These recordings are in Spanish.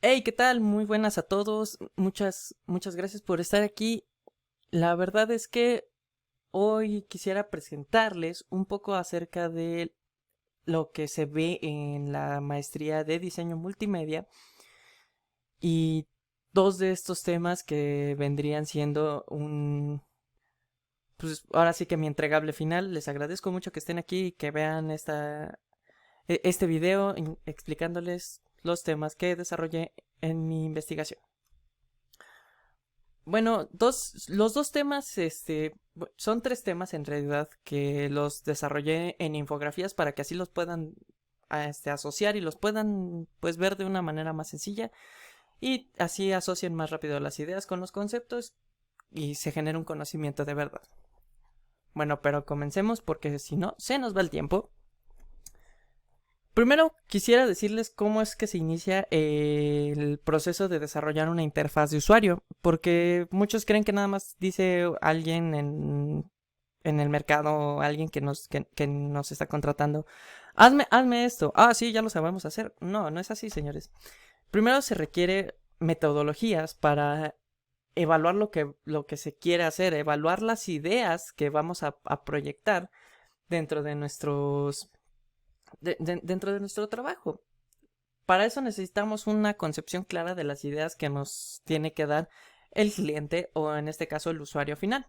Hey, ¿qué tal? Muy buenas a todos. Muchas gracias por estar aquí. La verdad es que hoy quisiera presentarles un poco acerca de lo que se ve en la maestría de diseño multimedia y dos de estos temas que vendrían siendo pues ahora sí que mi entregable final. Les agradezco mucho que estén aquí y que vean este video explicándoles los temas que desarrollé en mi investigación. Bueno, los dos temas, son tres temas en realidad que los desarrollé en infografías para que así los puedan asociar y los puedan pues ver de una manera más sencilla y así asocien más rápido las ideas con los conceptos y se genera un conocimiento de verdad. Bueno, pero comencemos porque si no, se nos va el tiempo. Primero quisiera decirles cómo es que se inicia el proceso de desarrollar una interfaz de usuario, porque muchos creen que nada más dice alguien en el mercado, alguien que nos está contratando, hazme esto, sí, ya lo sabemos hacer. No, no es así, señores. Primero se requiere metodologías para evaluar lo que se quiere hacer, evaluar las ideas que vamos a proyectar dentro de dentro de nuestro trabajo. Para eso necesitamos una concepción clara de las ideas que nos tiene que dar el cliente o en este caso el usuario final.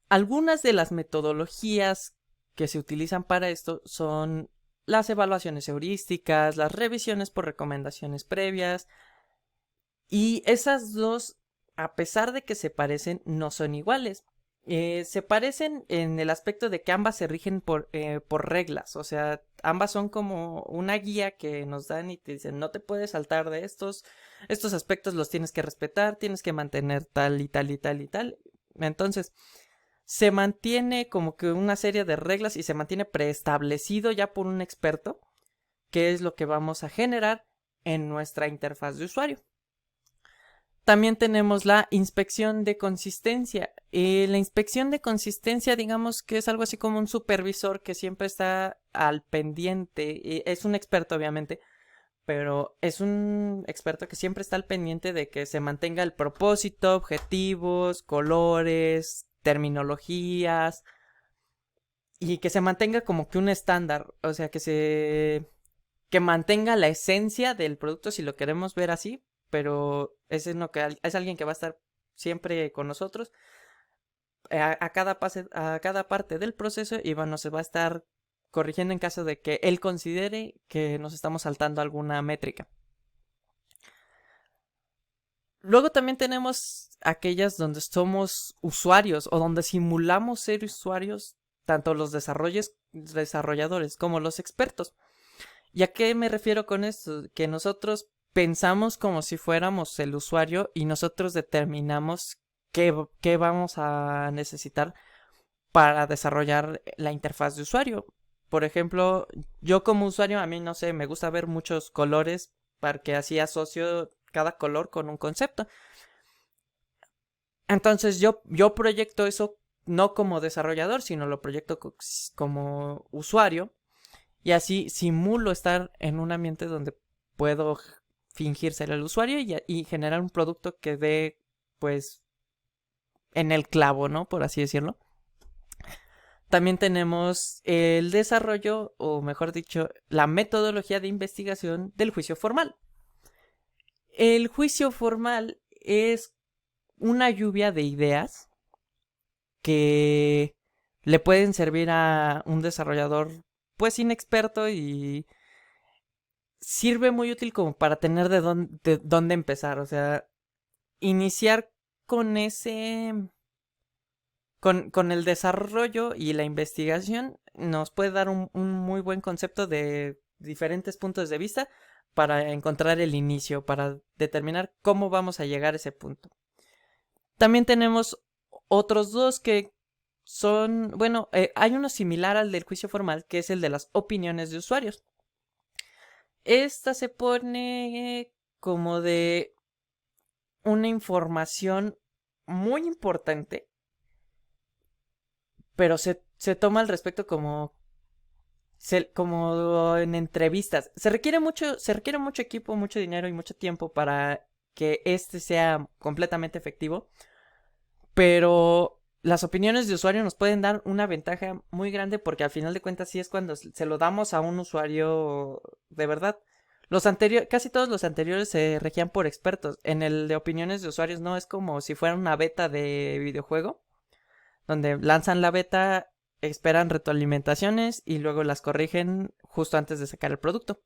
Algunas de las metodologías que se utilizan para esto son las evaluaciones heurísticas, las revisiones por recomendaciones previas y esas dos, a pesar de que se parecen, no son iguales. Se parecen en el aspecto de que ambas se rigen por reglas, o sea, ambas son como una guía que nos dan y te dicen no te puedes saltar de estos aspectos los tienes que respetar, tienes que mantener tal y tal y tal y tal. Entonces, se mantiene como que una serie de reglas y se mantiene preestablecido ya por un experto, que es lo que vamos a generar en nuestra interfaz de usuario. También tenemos la inspección de consistencia. La inspección de consistencia, digamos que es algo así como un supervisor que siempre está al pendiente. Es un experto, obviamente, pero es un experto que siempre está al pendiente de que se mantenga el propósito, objetivos, colores, terminologías y que se mantenga como que un estándar, o sea, que mantenga la esencia del producto si lo queremos ver así, pero es alguien que va a estar siempre con nosotros a cada parte del proceso y bueno, se va a estar corrigiendo en caso de que él considere que nos estamos saltando alguna métrica. Luego también tenemos aquellas donde somos usuarios o donde simulamos ser usuarios, tanto los desarrolladores como los expertos. ¿Y a qué me refiero con esto? Que nosotros pensamos como si fuéramos el usuario y nosotros determinamos qué vamos a necesitar para desarrollar la interfaz de usuario. Por ejemplo, yo como usuario, a mí no sé, me gusta ver muchos colores para que así asocio cada color con un concepto. Entonces yo proyecto eso no como desarrollador, sino lo proyecto como usuario y así simulo estar en un ambiente donde puedo fingir ser el usuario y generar un producto que dé, pues, en el clavo, ¿no? Por así decirlo. También tenemos el desarrollo, o mejor dicho, la metodología de investigación del juicio formal. El juicio formal es una lluvia de ideas que le pueden servir a un desarrollador, pues, inexperto y sirve muy útil como para tener de dónde empezar. O sea, iniciar con con el desarrollo y la investigación nos puede dar un muy buen concepto de diferentes puntos de vista para encontrar el inicio, para determinar cómo vamos a llegar a ese punto. También tenemos otros dos que son, bueno, hay uno similar al del juicio formal, que es el de las opiniones de usuarios. Esta se pone como de una información muy importante, pero se toma al respecto como como en entrevistas. Se requiere mucho equipo, mucho dinero y mucho tiempo para que este sea completamente efectivo. Pero las opiniones de usuario nos pueden dar una ventaja muy grande porque al final de cuentas sí es cuando se lo damos a un usuario de verdad. Casi todos los anteriores se regían por expertos. En el de opiniones de usuarios no es como si fuera una beta de videojuego, donde lanzan la beta, esperan retroalimentaciones y luego las corrigen justo antes de sacar el producto.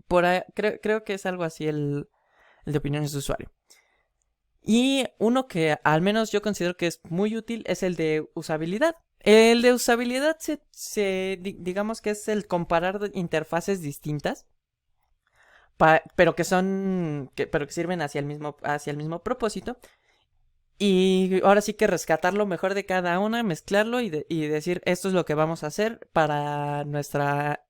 Creo que es algo así el de opiniones de usuario. Y uno que al menos yo considero que es muy útil es el de usabilidad. El de usabilidad digamos que es el comparar interfaces distintas, pero pero que sirven hacia el mismo propósito. Y ahora sí que rescatar lo mejor de cada una, mezclarlo y decir esto es lo que vamos a hacer para nuestra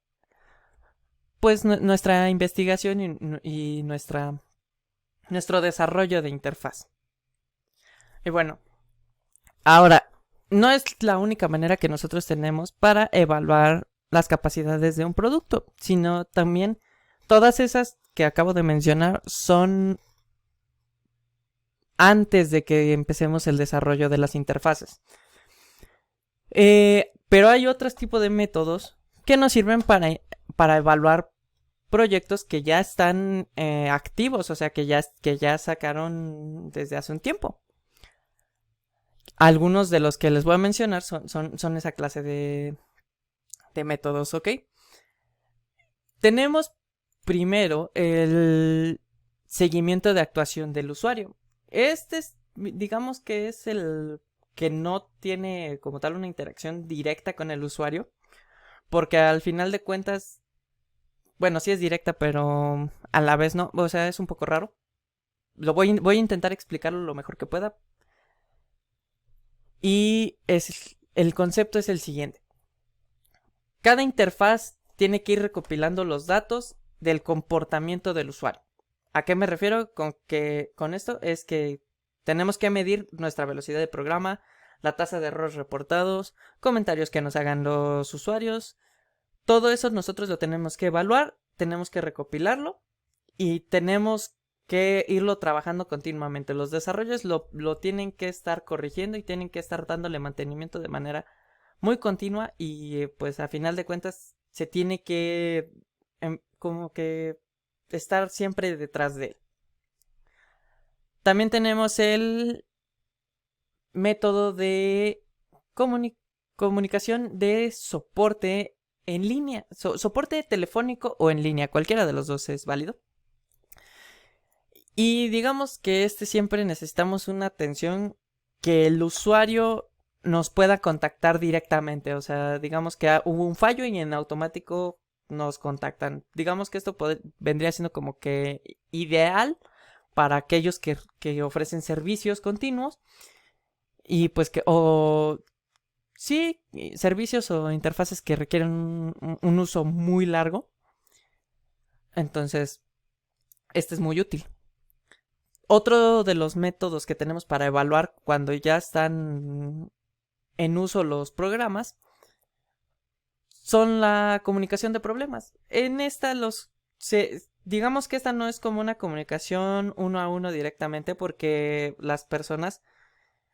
investigación y nuestro desarrollo de interfaz. Y bueno, ahora, no es la única manera que nosotros tenemos para evaluar las capacidades de un producto, sino también todas esas que acabo de mencionar son antes de que empecemos el desarrollo de las interfaces. Pero hay otros tipos de métodos que nos sirven para evaluar proyectos que ya están activos, o sea, que ya sacaron desde hace un tiempo. Algunos de los que les voy a mencionar son esa clase de métodos, ¿ok? Tenemos primero el seguimiento de actuación del usuario. Digamos que es el que no tiene como tal una interacción directa con el usuario, porque al final de cuentas, bueno, sí es directa, pero a la vez no, o sea, es un poco raro. Voy a intentar explicarlo lo mejor que pueda. Y el concepto es el siguiente. Cada interfaz tiene que ir recopilando los datos del comportamiento del usuario. ¿A qué me refiero con esto? Es que tenemos que medir nuestra velocidad de programa, la tasa de errores reportados, comentarios que nos hagan los usuarios. Todo eso nosotros lo tenemos que evaluar, tenemos que recopilarlo y tenemos que irlo trabajando continuamente. Los desarrollos lo tienen que estar corrigiendo y tienen que estar dándole mantenimiento de manera muy continua y pues a final de cuentas se tiene que como que estar siempre detrás de él. También tenemos el método de comunicación de soporte en línea, soporte telefónico o en línea, cualquiera de los dos es válido. Y digamos que siempre necesitamos una atención que el usuario nos pueda contactar directamente. O sea, digamos que hubo un fallo y en automático nos contactan. Digamos que esto vendría siendo como que ideal para aquellos que ofrecen servicios continuos. Y pues sí, servicios o interfaces que requieren un uso muy largo. Entonces, este es muy útil. Otro de los métodos que tenemos para evaluar cuando ya están en uso los programas son la comunicación de problemas. En esta digamos que esta no es como una comunicación uno a uno directamente porque las personas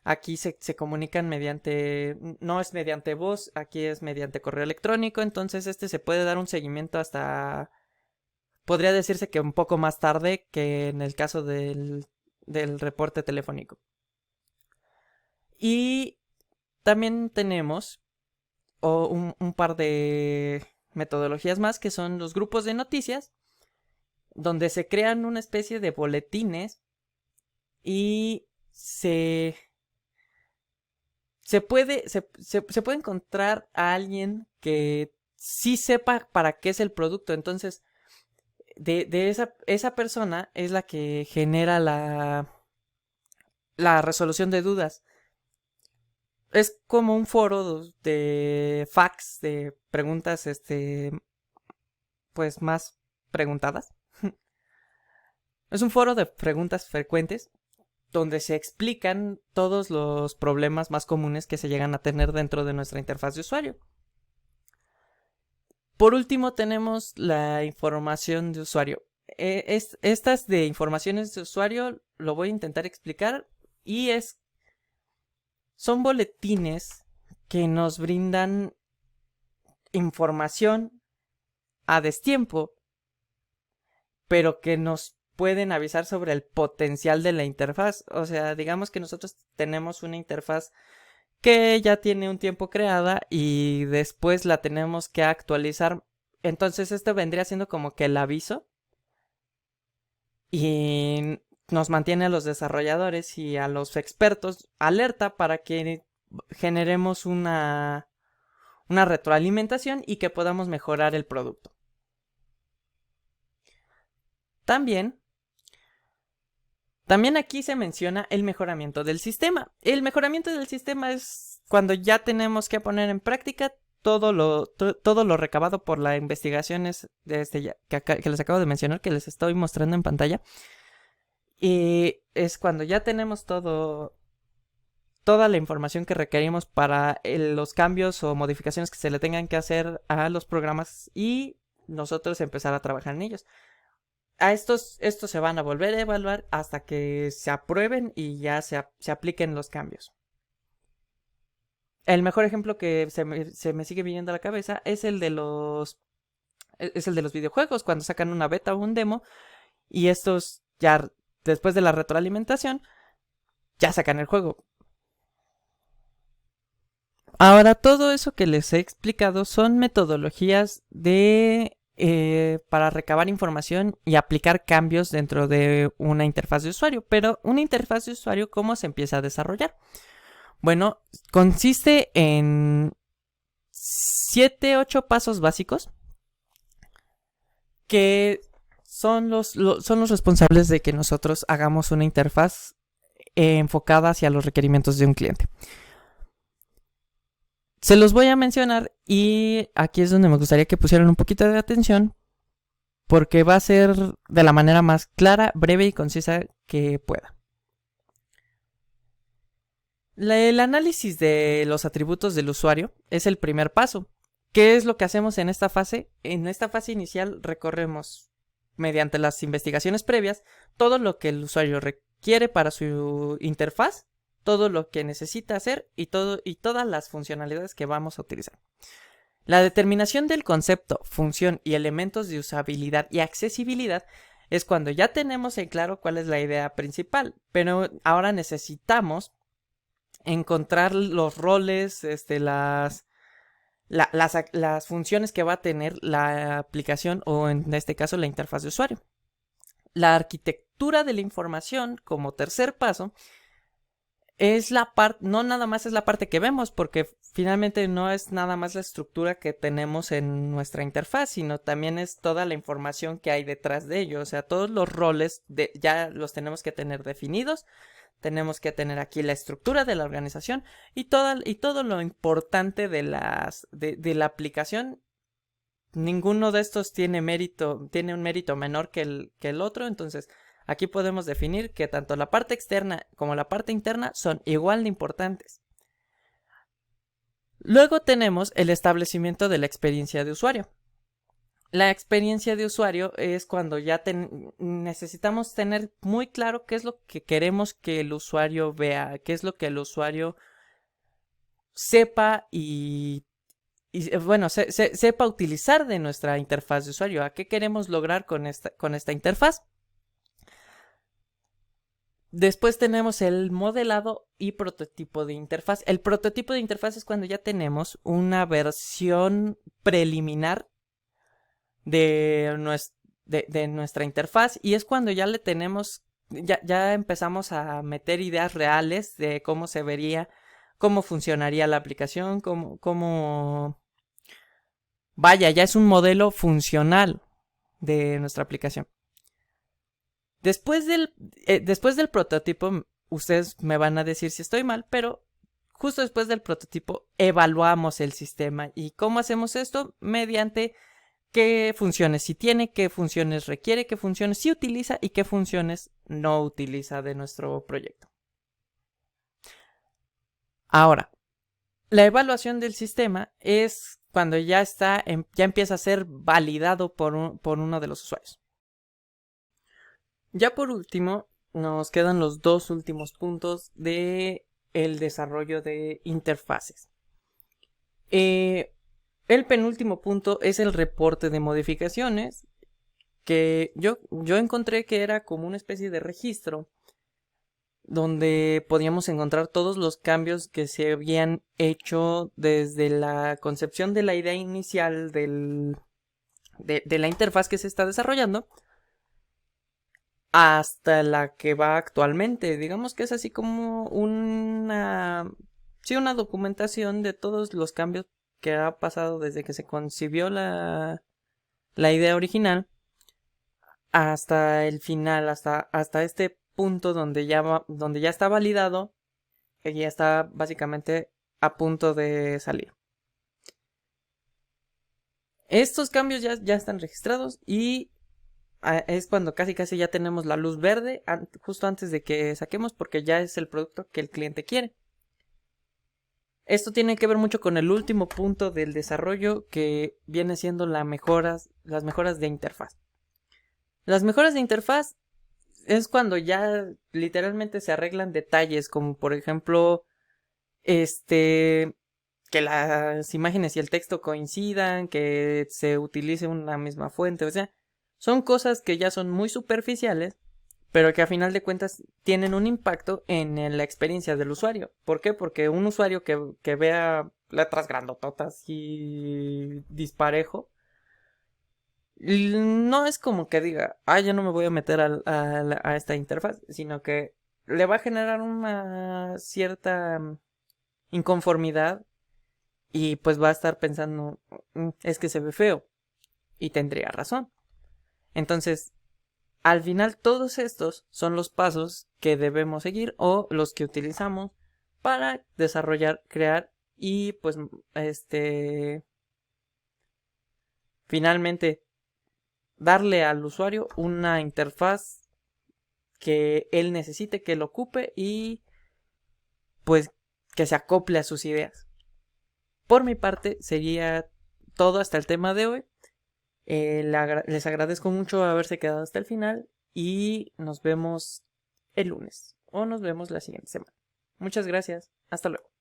aquí se comunican no es mediante voz, aquí es mediante correo electrónico, entonces se puede dar un seguimiento podría decirse que un poco más tarde que en el caso del reporte telefónico. Y también tenemos un par de metodologías más que son los grupos de noticias, donde se crean una especie de boletines y se puede encontrar a alguien que sí sepa para qué es el producto. Entonces, de esa persona es la que genera la resolución de dudas. Es como un foro de fax, de preguntas, pues más preguntadas. Es un foro de preguntas frecuentes donde se explican todos los problemas más comunes que se llegan a tener dentro de nuestra interfaz de usuario. Por último tenemos la información de usuario. Estas de informaciones de usuario lo voy a intentar explicar y son boletines que nos brindan información a destiempo, pero que nos pueden avisar sobre el potencial de la interfaz. O sea, digamos que nosotros tenemos una interfaz que ya tiene un tiempo creada y después la tenemos que actualizar. Entonces esto vendría siendo como que el aviso y nos mantiene a los desarrolladores y a los expertos alerta para que generemos una retroalimentación y que podamos mejorar el producto. También aquí se menciona el mejoramiento del sistema. El mejoramiento del sistema es cuando ya tenemos que poner en práctica todo lo recabado por las investigaciones que les acabo de mencionar, que les estoy mostrando en pantalla. Y es cuando ya tenemos toda la información que requerimos para los cambios o modificaciones que se le tengan que hacer a los programas y nosotros empezar a trabajar en ellos. A estos se van a volver a evaluar hasta que se aprueben y ya se apliquen los cambios. El mejor ejemplo que se me sigue viniendo a la cabeza es el de los videojuegos, cuando sacan una beta o un demo y estos ya después de la retroalimentación ya sacan el juego. Ahora, todo eso que les he explicado son metodologías para recabar información y aplicar cambios dentro de una interfaz de usuario. Pero una interfaz de usuario, ¿cómo se empieza a desarrollar? Bueno, consiste en 7-8 pasos básicos que son los responsables de que nosotros hagamos una interfaz enfocada hacia los requerimientos de un cliente. Se los voy a mencionar y aquí es donde me gustaría que pusieran un poquito de atención porque va a ser de la manera más clara, breve y concisa que pueda. El análisis de los atributos del usuario es el primer paso. ¿Qué es lo que hacemos en esta fase? En esta fase inicial recorremos, mediante las investigaciones previas, todo lo que el usuario requiere para su interfaz, todo lo que necesita hacer y todas las funcionalidades que vamos a utilizar. La determinación del concepto, función y elementos de usabilidad y accesibilidad es cuando ya tenemos en claro cuál es la idea principal, pero ahora necesitamos encontrar los roles, las funciones que va a tener la aplicación o en este caso la interfaz de usuario. La arquitectura de la información como tercer paso es la parte, no nada más es la parte que vemos, porque finalmente no es nada más la estructura que tenemos en nuestra interfaz, sino también es toda la información que hay detrás de ello. O sea, todos los roles ya los tenemos que tener definidos. Tenemos que tener aquí la estructura de la organización y todo lo importante de la aplicación. Ninguno de estos tiene un mérito menor que el otro. Entonces, aquí podemos definir que tanto la parte externa como la parte interna son igual de importantes. Luego tenemos el establecimiento de la experiencia de usuario. La experiencia de usuario es cuando ya necesitamos tener muy claro qué es lo que queremos que el usuario vea, qué es lo que el usuario sepa sepa utilizar de nuestra interfaz de usuario. ¿A qué queremos lograr con esta interfaz? Después tenemos el modelado y prototipo de interfaz. El prototipo de interfaz es cuando ya tenemos una versión preliminar de nuestra interfaz y es cuando ya le tenemos, ya empezamos a meter ideas reales de cómo se vería, cómo funcionaría la aplicación, vaya, ya es un modelo funcional de nuestra aplicación. Después del prototipo, ustedes me van a decir si estoy mal, pero justo después del prototipo evaluamos el sistema. ¿Y cómo hacemos esto? Mediante qué funciones sí tiene, qué funciones requiere, qué funciones sí utiliza y qué funciones no utiliza de nuestro proyecto. Ahora, La evaluación del sistema es cuando ya empieza a ser validado por uno de los usuarios. Ya por último, nos quedan los dos últimos puntos de el desarrollo de interfaces. El penúltimo punto es el reporte de modificaciones, que yo encontré que era como una especie de registro donde podíamos encontrar todos los cambios que se habían hecho desde la concepción de la idea inicial de la interfaz que se está desarrollando hasta la que va actualmente. Digamos que es así como una documentación de todos los cambios que ha pasado desde que se concibió la idea original hasta el final, hasta este punto donde ya está validado, que ya está básicamente a punto de salir. Estos cambios ya están registrados y es cuando casi ya tenemos la luz verde justo antes de que saquemos, porque ya es el producto que el cliente quiere. Esto tiene que ver mucho con el último punto del desarrollo, que viene siendo las mejoras de interfaz. Las mejoras de interfaz es cuando ya literalmente se arreglan detalles, como por ejemplo, que las imágenes y el texto coincidan, que se utilice una misma fuente, o sea, son cosas que ya son muy superficiales, pero que a final de cuentas tienen un impacto en la experiencia del usuario. ¿Por qué? Porque un usuario que vea letras grandototas y disparejo, no es como que diga, ya no me voy a meter a esta interfaz, sino que le va a generar una cierta inconformidad y pues va a estar pensando, es que se ve feo, y tendría razón. Entonces, al final todos estos son los pasos que debemos seguir o los que utilizamos para desarrollar, crear y pues finalmente darle al usuario una interfaz que él necesite, que lo ocupe y pues que se acople a sus ideas. Por mi parte sería todo hasta el tema de hoy. Les agradezco mucho haberse quedado hasta el final y nos vemos el lunes o nos vemos la siguiente semana. Muchas gracias. Hasta luego.